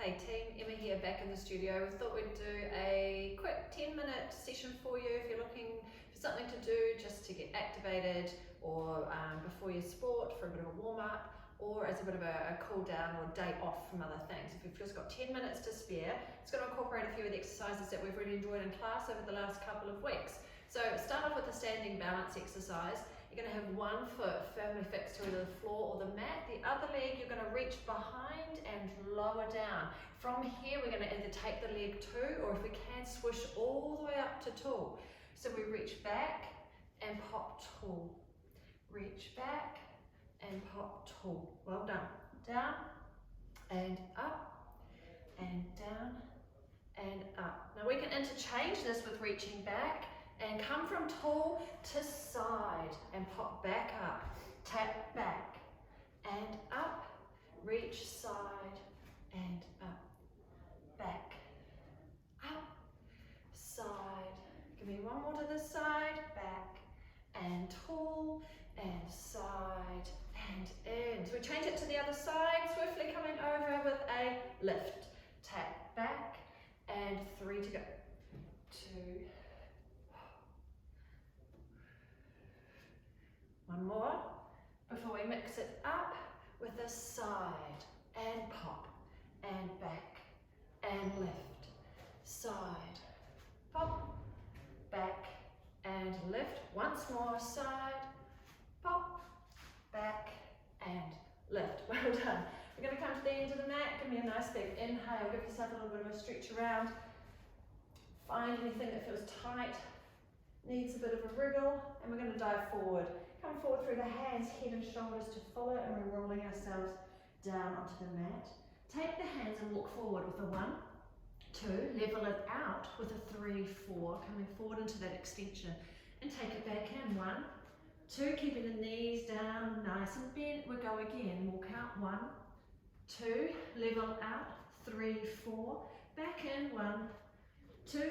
Hey team, Emma here back in the studio. We thought we'd do a quick 10-minute session for you if you're looking for something to do just to get activated, or before your sport for a bit of a warm-up, or as a bit of a cool down or day off from other things. If you've just got 10 minutes to spare, it's going to incorporate a few of the exercises that we've really enjoyed in class over the last couple of weeks. So start off with a standing balance exercise. You're going to have one foot firmly fixed to either the floor or the mat. The other leg you're going to reach behind and lower down. From here we're going to either take the leg to, or if we can, swish all the way up to tall. So we reach back and pop tall. Reach back and pop tall. Well done. Down and up and down and up. Now we can interchange this with reaching back and come from tall to side and pop back up, tap back and up, reach side and up, back, up, side. Give me one more to the side, back and tall and side and in. So we change it to the other side, swiftly coming over with a lift, tap back and 3 to go, 2, one more before we mix it up with a side and pop and back and lift, side, pop, back and lift. Once more, side, pop, back and lift. Well done. We're going to come to the end of the mat. Give me a nice big inhale. Give yourself a little bit of a stretch around. Find anything that feels tight, needs a bit of a wriggle, and we're going to dive forward. Come forward through the hands, head and shoulders to follow, and we're rolling ourselves down onto the mat. Take the hands and walk forward with a 1, 2, level it out with a 3, 4, coming forward into that extension, and take it back in, 1, 2, keeping the knees down, nice and bent. We'll go again, walk out, 1, 2, level out, 3, 4, back in, 1, 2,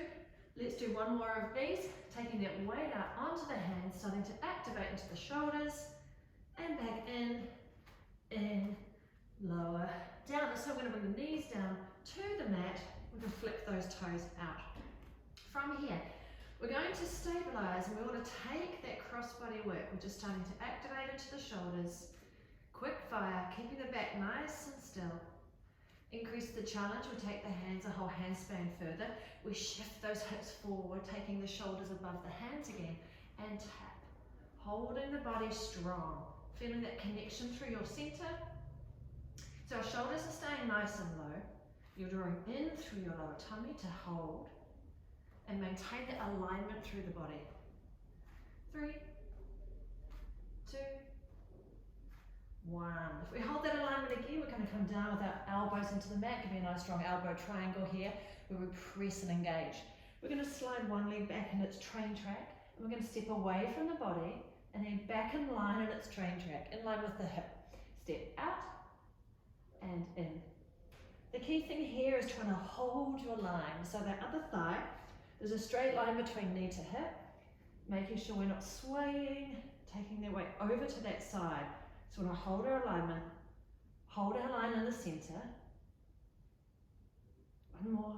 let's do one more of these, taking that weight out onto the hands, starting to activate into the shoulders, and back in, lower, down. So we're going to bring the knees down to the mat. We're going to flick those toes out. From here, we're going to stabilize, and we want to take that crossbody work. We're just starting to activate into the shoulders. Quick fire, keeping the back nice and still. Increase the challenge, we take the hands a whole handspan further. We shift those hips forward, taking the shoulders above the hands again, and tap. Holding the body strong, feeling that connection through your center. So our shoulders are staying nice and low. You're drawing in through your lower tummy to hold and maintain the alignment through the body. 3, 2, 1. If we hold that alignment again, we're going to come down with our elbows into the mat. Give me a nice strong elbow triangle here where we press and engage. We're going to slide one leg back in its train track, and we're going to step away from the body and then back in line in its train track, in line with the hip. Step out and in. The key thing here is trying to hold your line. So that other thigh, there's a straight line between knee to hip, making sure we're not swaying, taking that weight over to that side. So we're going to hold our alignment, hold our line in the center. One more.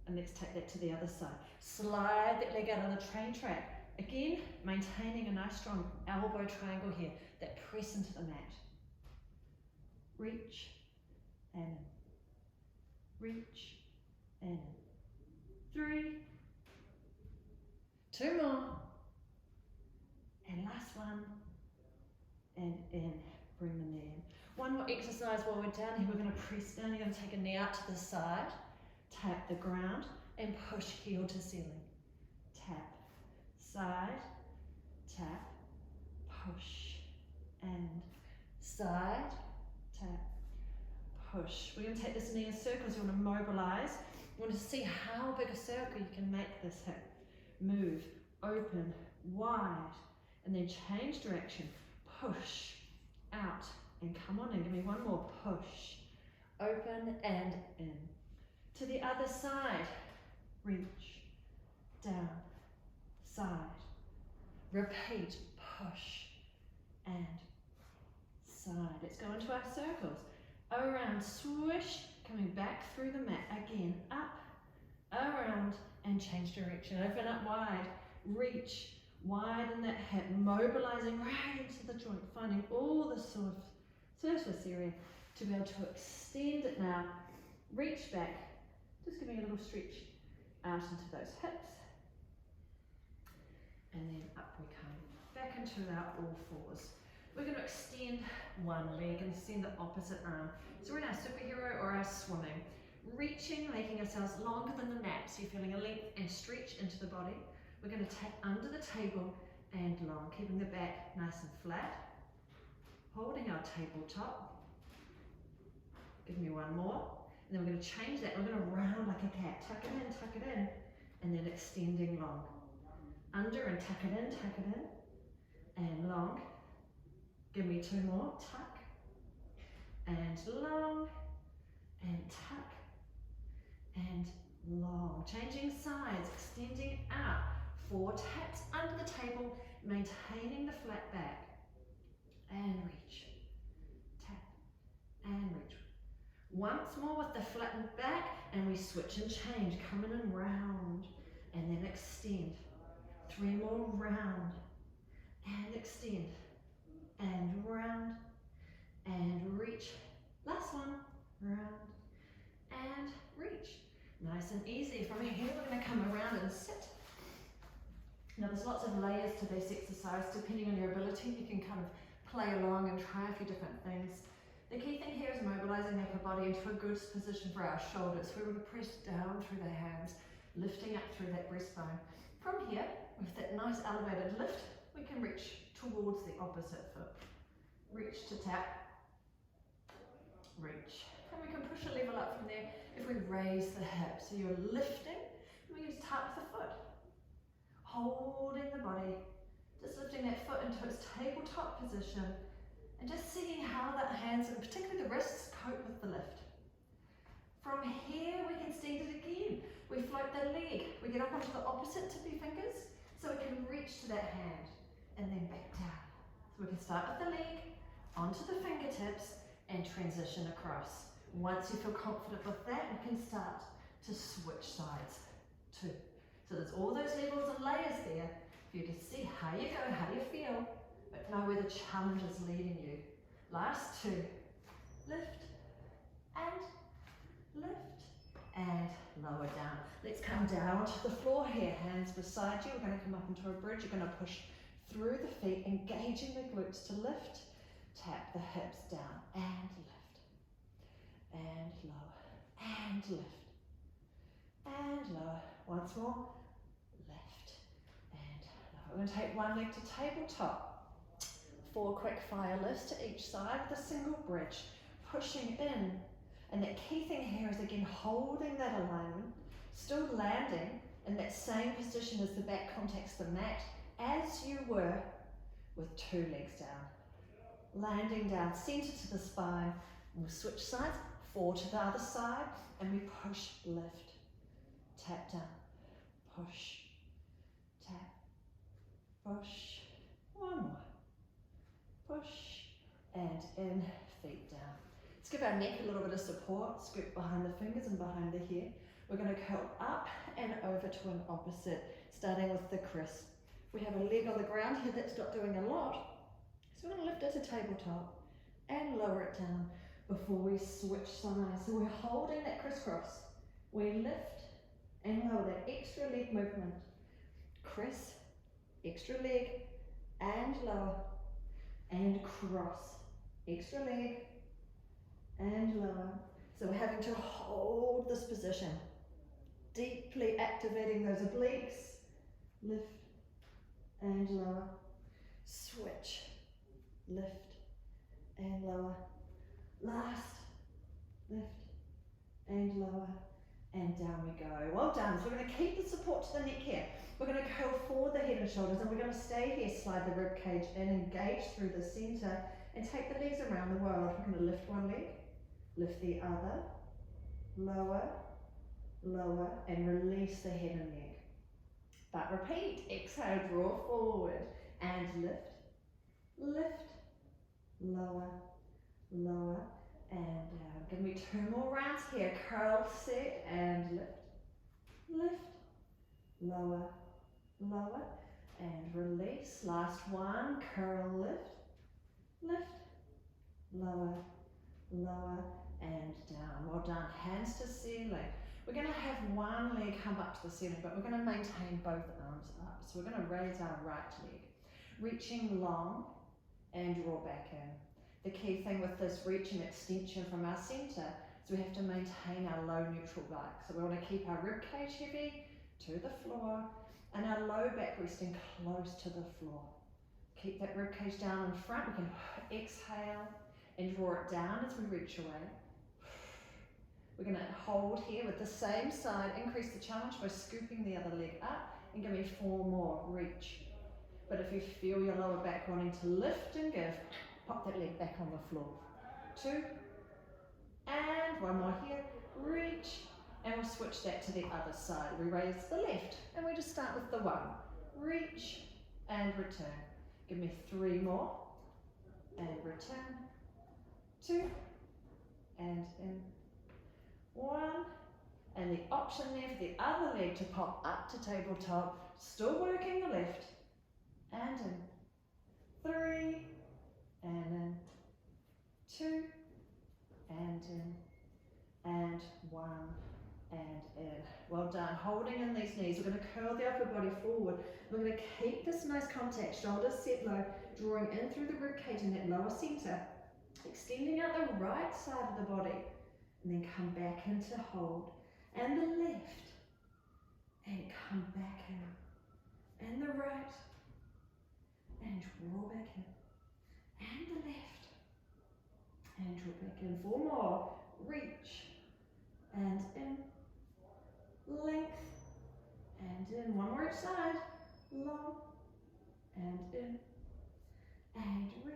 And let's take that to the other side. Slide that leg out on the train track. Again, maintaining a nice strong elbow triangle here, that press into the mat. Reach and reach and 3, 2 more, and last one. And in, bring the knee in. One more exercise while we're down here. We're going to press down. You're going to take a knee out to the side, tap the ground, and push heel to ceiling. Tap, side, tap, push, and side, tap, push. We're going to take this knee in circles. You want to mobilize. You want to see how big a circle you can make this hip. Move, open, wide, and then change direction. Push, out, and come on in. Give me one more. Push, open, and in. To the other side. Reach, down, side. Repeat, push, and side. Let's go into our circles. Around. around, swish, coming back through the mat, again, up, around, and change direction. Open up wide, reach, widen that hip, mobilizing right into the joint, finding all the sort of surface area to be able to extend it now. Reach back, just giving a little stretch out into those hips. And then up we come, back into our all fours. We're going to extend one leg and extend the opposite arm. So we're in our superhero or our swimming. Reaching, making ourselves longer than the mat, so you're feeling a length and stretch into the body. We're going to tap under the table and long, keeping the back nice and flat. Holding our tabletop. Give me one more. And then we're going to change that. We're going to round like a cat. Tuck it in, and then extending long. Under and tuck it in, and long. Give me two more. Tuck, and long, and tuck, and long. Changing sides, extending out. 4 taps under the table, maintaining the flat back. And reach. Tap, and reach. Once more with the flattened back, and we switch and change, coming in round, and then extend. 3 more, round, and extend, and round, and reach. Last one, round, and reach. Nice and easy. From here, we're going to come around and sit. Now, there's lots of layers to this exercise. Depending on your ability, you can kind of play along and try a few different things. The key thing here is mobilizing the upper body into a good position for our shoulders. We want to press down through the hands, lifting up through that breastbone. From here, with that nice elevated lift, we can reach towards the opposite foot. Reach to tap, reach. And we can push a level up from there if we raise the hips. So you're lifting, and we just tuck the foot. Holding the body, just lifting that foot into its tabletop position, and just seeing how that hands, and particularly the wrists, cope with the lift. From here, we can extend it again. We float the leg. We get up onto the opposite tippy fingers, so we can reach to that hand, and then back down. So we can start with the leg, onto the fingertips, and transition across. Once you feel confident with that, we can start to switch sides too. So there's all those levels and layers there for you to see how you go, how you feel, but know where the challenge is leading you. Last 2. Lift, and lower down. Let's come down to the floor here, hands beside you. We're going to come up into a bridge. You're going to push through the feet, engaging the glutes to lift. Tap the hips down, and lift, and lower, and lift, and lower. Once more. We're going to take one leg to tabletop. 4 quick fire lifts to each side with a single bridge. Pushing in. And the key thing here is again holding that alignment, still landing in that same position as the back contacts the mat as you were with 2 legs down. Landing down, center to the spine. We'll switch sides, 4 to the other side, and we push, lift, tap down, push, tap, push, 1 more, push, and in, feet down. Let's give our neck a little bit of support, scoop behind the fingers and behind the head. We're going to curl up and over to an opposite, starting with the crisp. We have a leg on the ground here that's not doing a lot, so we're going to lift it to tabletop and lower it down before we switch sides. So we're holding that crisscross. We lift and lower that extra leg movement. Crisp, extra leg, and lower, and cross, extra leg, and lower. So we're having to hold this position, deeply activating those obliques. Lift and lower, switch, lift and lower, last, lift and lower, and down we go. Well done. So we're going to keep the support to the neck here. We're going to curl forward the head and shoulders, and we're going to stay here, slide the rib cage in, engage through the center, and take the legs around the world. We're going to lift one leg, lift the other, lower, lower, and release the head and neck. But repeat, exhale, draw forward, and lift, lift, lower, lower, and down. Give me 2 more rounds here. Curl, set, and lift. Lift, lower, lower, and release. Last one, curl, lift, lift, lower, lower, and down. Well done. Hands to ceiling. We're going to have one leg come up to the ceiling, but we're going to maintain both arms up. So we're going to raise our right leg, reaching long and draw back in. The key thing with this reach and extension from our center is we have to maintain our low neutral back. So we want to keep our rib cage heavy to the floor and our low back resting close to the floor. Keep that rib cage down in front. We can exhale and draw it down as we reach away. We're going to hold here with the same side, increase the challenge by scooping the other leg up, and give me 4 more, reach. But if you feel your lower back wanting to lift and give, pop that leg back on the floor. 2, and 1 more here, reach, and we'll switch that to the other side. We raise the left, and we just start with the 1, reach, and return. Give me 3 more, and return, 2, and in, 1, and the option there for the other leg to pop up to tabletop, still working the left, and in, 3, and in, 2, and in, and 1, and in. Well done. Holding in these knees. We're going to curl the upper body forward. We're going to keep this nice contact, shoulders set low, drawing in through the rib cage in that lower center, extending out the right side of the body, and then come back into hold, and the left, and come back in, and the right, and draw back in, and the left, and draw back in. 4 more, reach, and in, length, and in. 1 more each side, long, and in, and reach,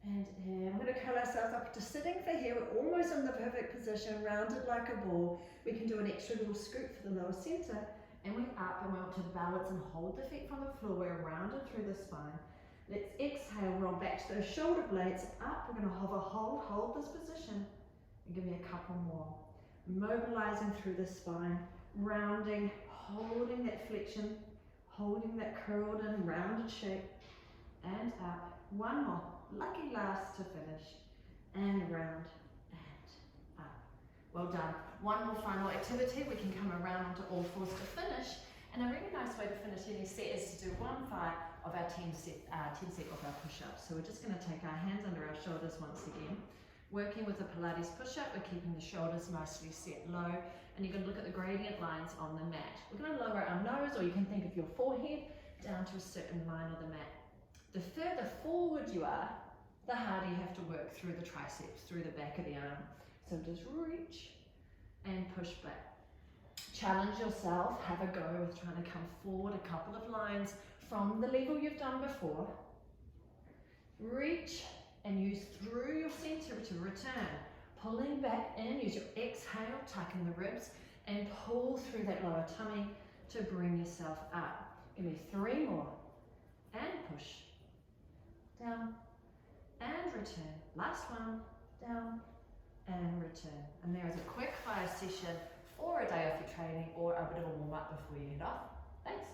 and in. We're going to curl ourselves up to sitting for here. We're almost in the perfect position, rounded like a ball. We can do an extra little scoop for the lower center, and we're up, and we want to balance and hold the feet from the floor. We're rounded through the spine. Let's exhale, roll back to those shoulder blades, up. We're going to hover, hold this position, and give me a couple more. Mobilizing through the spine, rounding, holding that flexion, holding that curled in, rounded shape, and up. 1 more. Lucky last to finish, and round, and up. Well done. 1 more final activity. We can come around onto all fours to finish, and a really nice way to finish any set is to do 1 of our 10 set of our push-ups. So we're just going to take our hands under our shoulders once again. Working with a Pilates push-up, we're keeping the shoulders nicely set low, and you're going to look at the gradient lines on the mat. We're going to lower our nose, or you can think of your forehead down to a certain line of the mat. The further forward you are, the harder you have to work through the triceps, through the back of the arm. So just reach and push back. Challenge yourself, have a go with trying to come forward a couple of lines from the level you've done before. Reach and use through your center to return. Pulling back in, use your exhale, tucking the ribs, and pull through that lower tummy to bring yourself up. Give me 3 more, and push. Down, and return. Last one, down, and return. And there is a quick fire session for a day off your training or a bit of a warm up before you head off. Thanks.